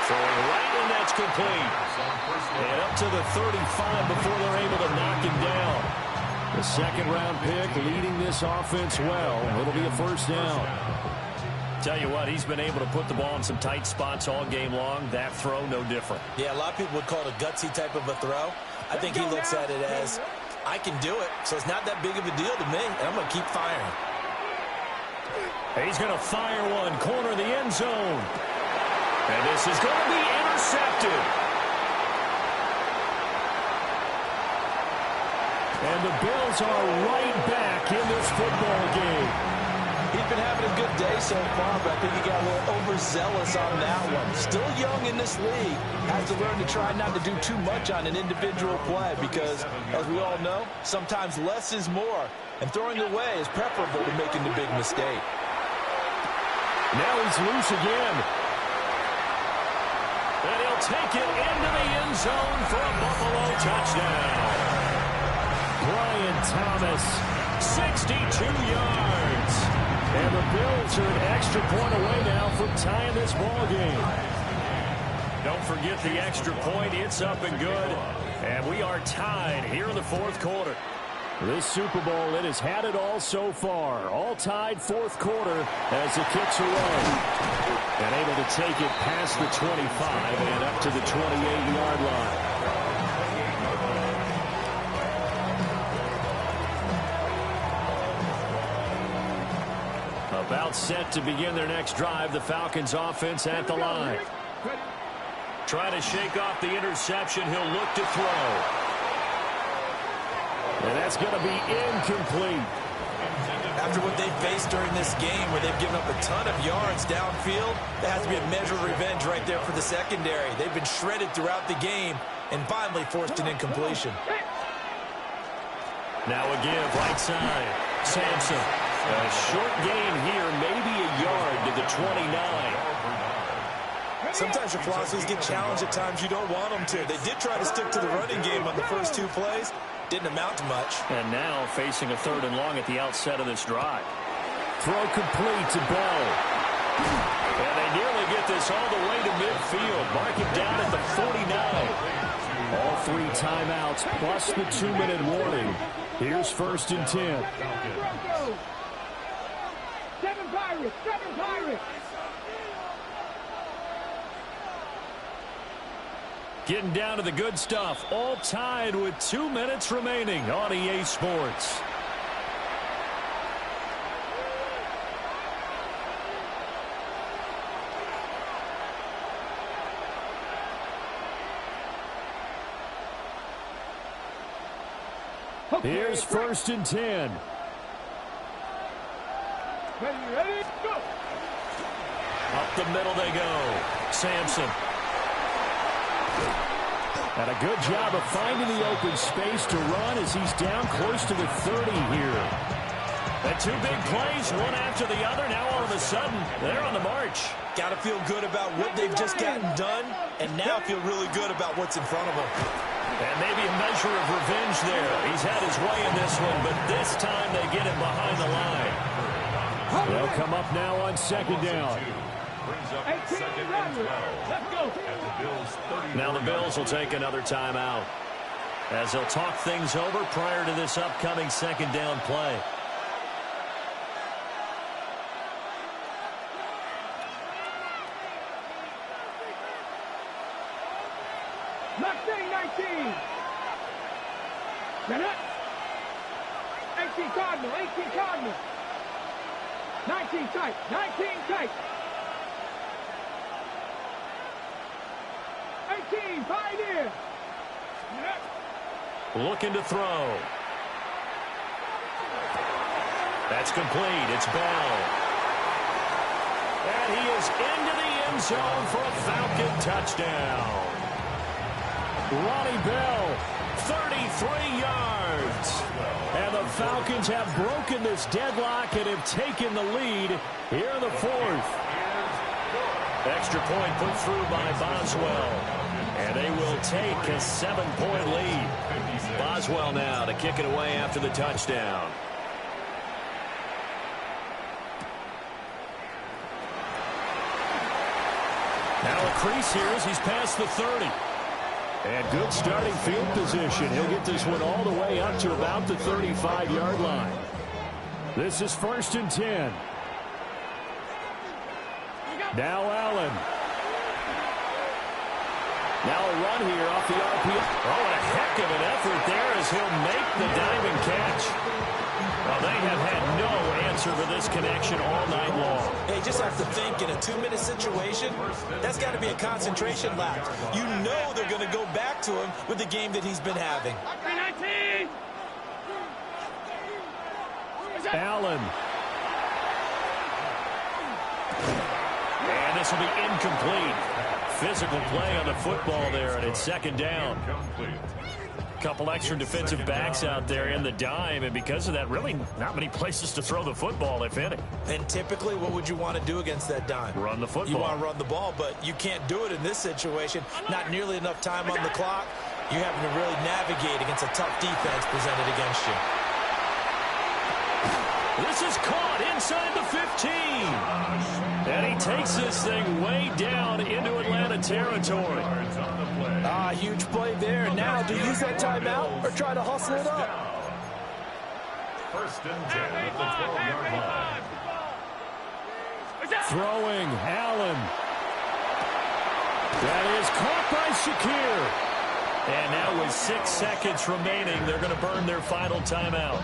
Throwing right, and that's complete. And up to the 35 before they're able to knock him down. The 2nd-round pick leading this offense well. It'll be a first down. Tell you what, he's been able to put the ball in some tight spots all game long. That throw, no different. Yeah, a lot of people would call it a gutsy type of a throw. I think he looks at it as, I can do it, so it's not that big of a deal to me, and I'm going to keep firing. He's going to fire one, corner of the end zone. And this is going to be intercepted. And the Bills are right back in this football game. He's been having a good day so far, but I think he got a little overzealous on that one. Still young in this league. Has to learn to try not to do too much on an individual play because, as we all know, sometimes less is more. And throwing away is preferable to making the big mistake. Now he's loose again. And he'll take it into the end zone for a Buffalo touchdown. Brian Thomas, 62 yards. And the Bills are an extra point away now from tying this ball game. Don't forget the extra point. It's up and good. And we are tied here in the fourth quarter. This Super Bowl, it has had it all so far. All tied fourth quarter as it kicks away. And able to take it past the 25 and up to the 28-yard line. About set to begin their next drive. The Falcons offense at the line. Trying to shake off the interception. He'll look to throw. And that's going to be incomplete. After what they've faced during this game where they've given up a ton of yards downfield, there has to be a measure of revenge right there for the secondary. They've been shredded throughout the game and finally forced an incompletion. Now a give right side. Sampson. A short gain here, maybe a yard to the 29. Sometimes your philosophies get challenged at times you don't want them to. They did try to stick to the running game on the first two plays. Didn't amount to much. And now facing a 3rd and long at the outset of this drive. Throw complete to Bell. And they nearly get this all the way to midfield. Mark it down at the 49. All 3 timeouts plus the 2-minute warning. Here's 1st and 10. 7 Pirates! 7 Pirates! Getting down to the good stuff. All tied with 2 minutes remaining on EA Sports. Here's 1st and 10. Ready, go! Up the middle they go. Sampson. And a good job of finding the open space to run as he's down close to the 30 here. And 2 big plays, one after the other. Now all of a sudden, they're on the march. Got to feel good about what they've just gotten done, and now feel really good about what's in front of them. And maybe a measure of revenge there. He's had his way in this one, but this time they get him behind the line. They'll come up now on 2nd down. Now the Bills will take another timeout as they'll talk things over prior to this upcoming 2nd down play. Mustang 19. Set up. 18 Cardinal, 18 Cardinal. 19 tight, 19 tight. 18, Pioneer. Looking to throw. That's complete. It's Bell. And he is into the end zone for a Falcon touchdown. Ronnie Bell, 33 yards. And the Falcons have broken this deadlock and have taken the lead here in the 4th. Extra point put through by Boswell. And they will take a 7-point lead. Boswell now to kick it away after the touchdown. Now a crease here as he's past the 30. And good starting field position. He'll get this one all the way up to about the 35-yard line. This is 1st and 10. Now Allen. Now a run here off the RPO. Oh, and a heck of an effort there as he'll make the diving catch. Well, they have had no answer for this connection all night long. Hey, you just have to think in a 2-minute situation, that's got to be a concentration lapse. You know they're going to go back to him with the game that he's been having. Allen. And this will be incomplete. Physical play on the football there, and it's second down. Couple extra defensive backs out there in the dime, and because of that, really not many places to throw the football, if any. And typically, what would you want to do against that dime? Run the football. You want to run the ball, but you can't do it in this situation. Not nearly enough time on the clock. You're having to really navigate against a tough defense presented against you. This is caught inside the 15. And he takes this thing way down into Atlanta territory. Huge play there. Now, do you use that timeout or try to hustle it up? First and 10 at the 12-yard line. Throwing, Allen. That is caught by Shakir. And now with 6 seconds remaining, they're going to burn their final timeout.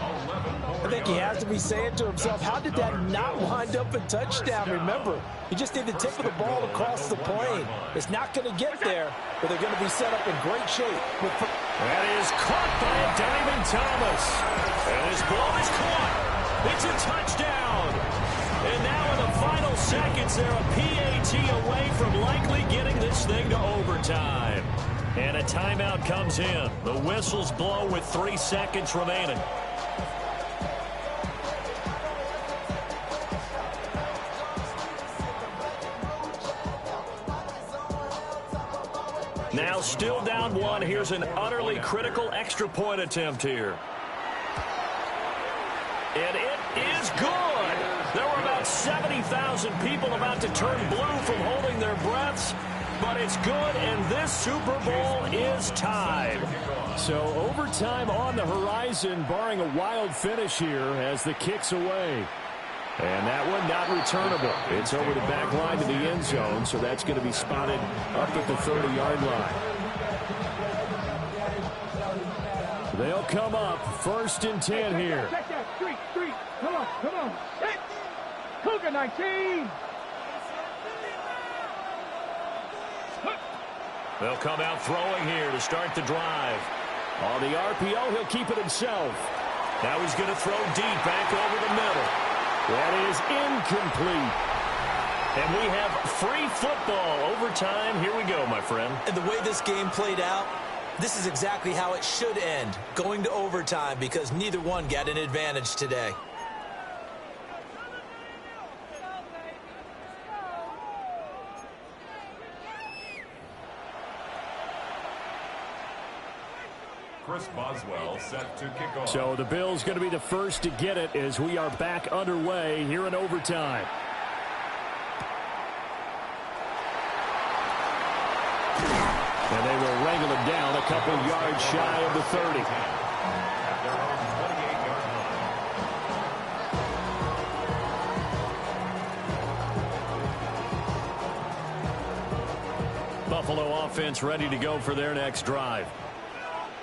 I think he has to be saying to himself, how did that not wind up a touchdown? Remember, he just did the tip of the ball across the plane. It's not going to get there, but they're going to be set up in great shape. That is caught by a diving Thomas. And his ball is caught. It's a touchdown. And now in the final seconds, they're a PAT away from likely getting this thing to overtime. And a timeout comes in. The whistles blow with 3 seconds remaining. Now still down 1. Here's an utterly critical extra point attempt here. And it is good. There were about 70,000 people about to turn blue from holding their breaths. But it's good, and this Super Bowl is tied. So overtime on the horizon, barring a wild finish here as the kick's away. And that one not returnable. It's over the back line to the end zone, so that's going to be spotted up at the 30-yard line. They'll come up first and 10 here. Check that. Street. Come on. Hit. Cougar 19. They'll come out throwing here to start the drive. On the RPO, he'll keep it himself. Now he's going to throw deep back over the middle. That is incomplete. And we have free football overtime. Here we go, my friend. And the way this game played out, this is exactly how it should end, going to overtime, because neither one got an advantage today. Chris Boswell set to kick off. So the Bills going to be the first to get it as we are back underway here in overtime. And they will wrangle him down a couple yards shy of the 30. At their own 28-yard line. Buffalo offense ready to go for their next drive.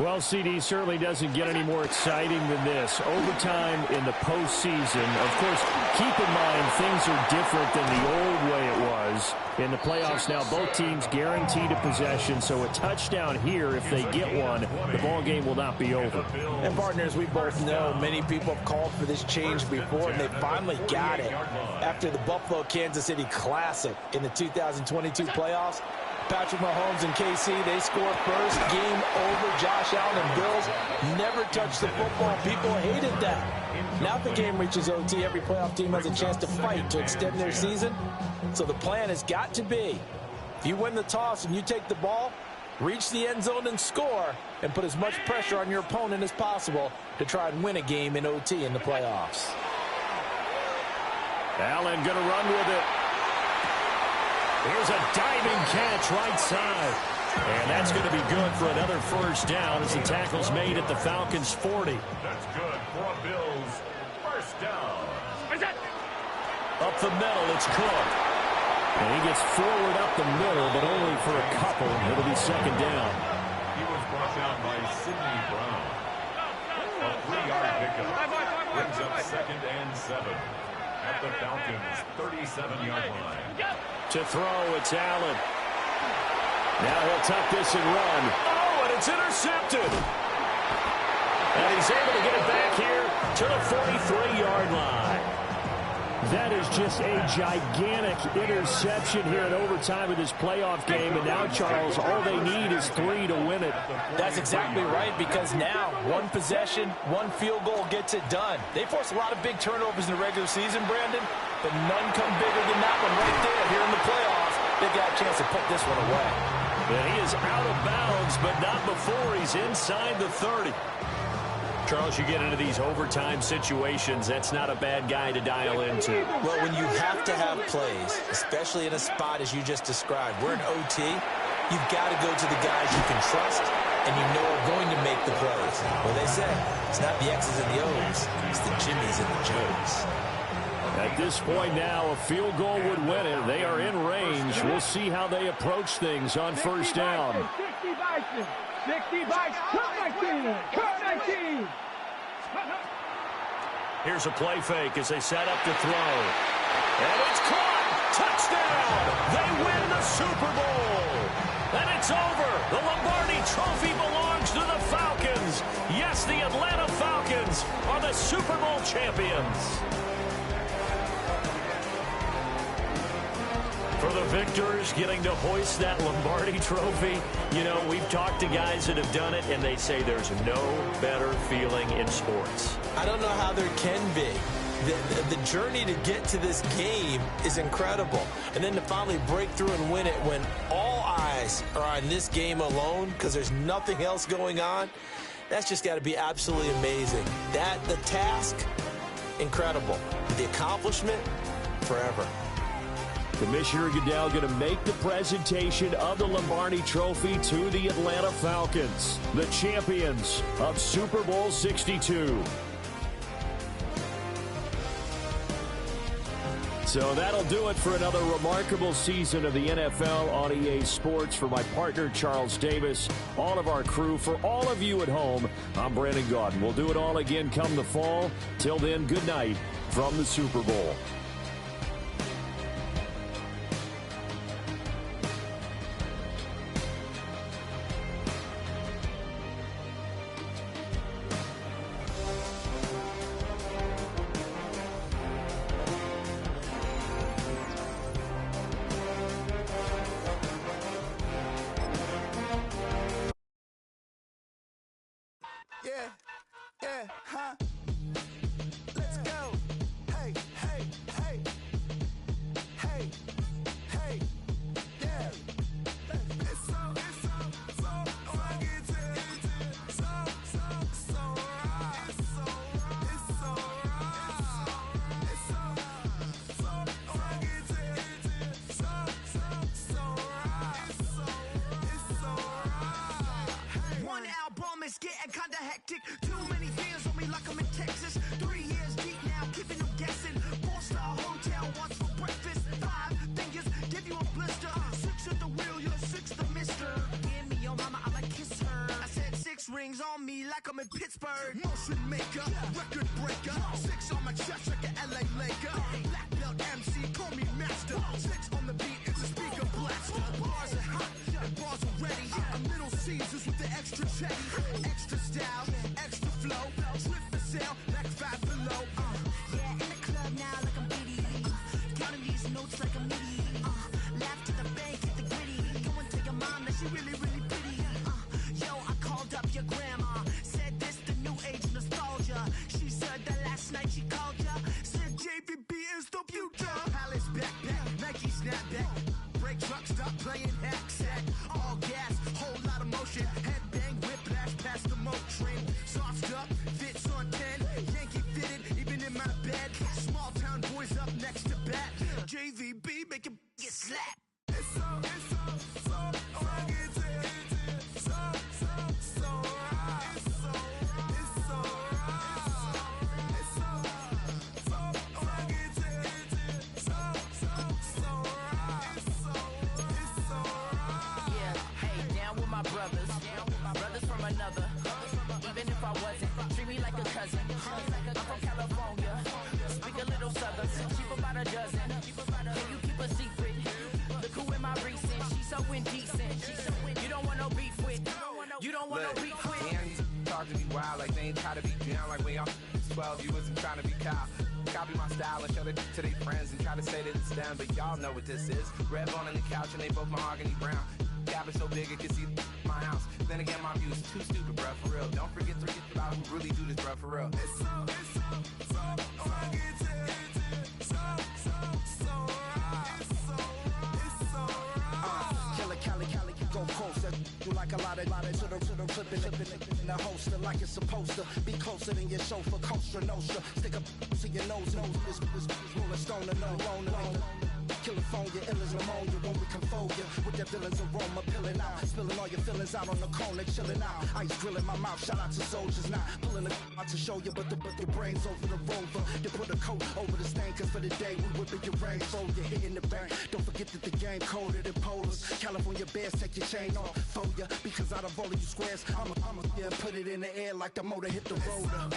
Well, CD certainly doesn't get any more exciting than this. Overtime in the postseason. Of course, keep in mind things are different than the old way it was. In the playoffs now, both teams guaranteed a possession, so a touchdown here, if they get one, the ball game will not be over. And partners, we both know many people have called for this change before, and they finally got it. After the Buffalo-Kansas City Classic in the 2022 playoffs, Patrick Mahomes and KC, they score first. Game over. Josh Allen and Bills never touched the football. People hated that. Now if the game reaches OT, every playoff team has a chance to fight to extend their season. So the plan has got to be, if you win the toss and you take the ball, reach the end zone and score, and put as much pressure on your opponent as possible to try and win a game in OT in the playoffs. Allen going to run with it. Here's a diving catch right side. And that's going to be good for another first down as the tackle's made at the Falcons' 40. That's good for a Bills first down. Up the middle, it's Cook. And he gets forward up the middle, but only for a couple. It'll be second down. He was brought down by Sidney Brown. A 3-yard pickup brings up 2nd and 7 at the Falcons' 37-yard line. To throw, it's Allen. Now he'll tuck this and run. Oh, and it's intercepted. And he's able to get it back here to the 43-yard line. That is just a gigantic interception here in overtime of this playoff game. And now, Charles, all they need is 3 to win it. That's exactly right, because now one possession, one field goal gets it done. They force a lot of big turnovers in the regular season, Brandon, but none come bigger than that one right there here in the playoffs. They've got a chance to put this one away. And he is out of bounds, but not before he's inside the 30. Charles, you get into these overtime situations, that's not a bad guy to dial into. Well, when you have to have plays, especially in a spot as you just described, we're in OT, you've got to go to the guys you can trust and you know are going to make the plays. Well, they say it's not the X's and the O's, it's the Jimmys and the Joes. At this point now, a field goal would win it. They are in range. We'll see how they approach things on first down. 60 Bison. 60 Bison. Cut 19. Cut 19. Here's a play fake as they set up to throw. And it's caught. Touchdown. They win the Super Bowl. And it's over. The Lombardi Trophy belongs to the Falcons. Yes, the Atlanta Falcons are the Super Bowl champions. For the victors, getting to hoist that Lombardi Trophy, you know, we've talked to guys that have done it, and they say there's no better feeling in sports. I don't know how there can be. The journey to get to this game is incredible. And then to finally break through and win it when all eyes are on this game alone because there's nothing else going on, that's just got to be absolutely amazing. The task, incredible. The accomplishment, forever. Commissioner Goodell going to make the presentation of the Lombardi Trophy to the Atlanta Falcons, the champions of Super Bowl 62. So that'll do it for another remarkable season of the NFL on EA Sports. For my partner, Charles Davis, all of our crew, for all of you at home, I'm Brandon Gaudin. We'll do it all again come the fall. Till then, good night from the Super Bowl. Yeah, huh? Let's go. Hey, hey, hey. Hey, hey, yeah. It's so fucking so right. It's so right. One album is getting kinda hectic. Too many fans on me like I'm in Texas. 3 years deep now, keeping them guessing. 4-star hotel once for breakfast. 5 fingers, give you a blister. 6 at the wheel, you're 6 the mister. Give me your mama, I'ma kiss her. I said 6 rings on me like I'm in Pittsburgh. Motion maker, record breaker. 6 on my chest like an LA Laker. Black belt MC, call me master. 6 on the beat, it's a speaker blaster. Bars are hot, and bars are ready. A Middle Caesars with the extra chetty. Extra style, extra flow. Slip for sale, back 5 below. Yeah, in the club now like I'm Diddy. Counting these notes like I'm Nitty. Laugh to the bank, hit the gritty. Go and tell your mom that she really, really pretty. Yo, I called up your grandma. Said this the new age nostalgia. She said that last night she called ya. Said JVB is the future. Palace backpack, Nike snapback. Break truck, stop playing hack sack. All gas, whole lot of motion. Headbang, whiplash, past the moat train. Soft up, fits on 10. Yankee fitted, even in my bed. Small town boys up next to bat. JVB, make it get slapped. It's so fucking so right. It's so right. indecent. You don't want no beef with. You don't want no beef with. Damn, these talk to me wild like they ain't try to be down like when y'all 12, you wasn't trying to be Kyle. Copy my style and show it to their friends and try to say that it's them, but y'all know what this is. Red bone on the couch and they both mahogany brown. Gap is so big it can see my house. Then again, my view is too stupid, bruh, for real. Don't forget to get about who really do this, bruh, for real. It's so Cali, go closer. You like a lot of to the clipping in the holster like it's supposed to be closer than your chauffeur, Costa Nostra. Stick up to your nose, this rolling stone and no loner. California, ill as pneumonia when we confold you with that villain's aroma, pilling out, spilling all your feelings out on the corner, chilling out. Ice grilling my mouth, shout out to soldiers, not pulling the out to show you, but the brains over the rover. You put a coat over the stain, cause for the day we whipping your rain, so you're hitting the bank. Don't forget that the game colder than polars. California bears, take your chain off for ya, because out of all of you squares, I'ma yeah, put it in the air like the motor hit the roller.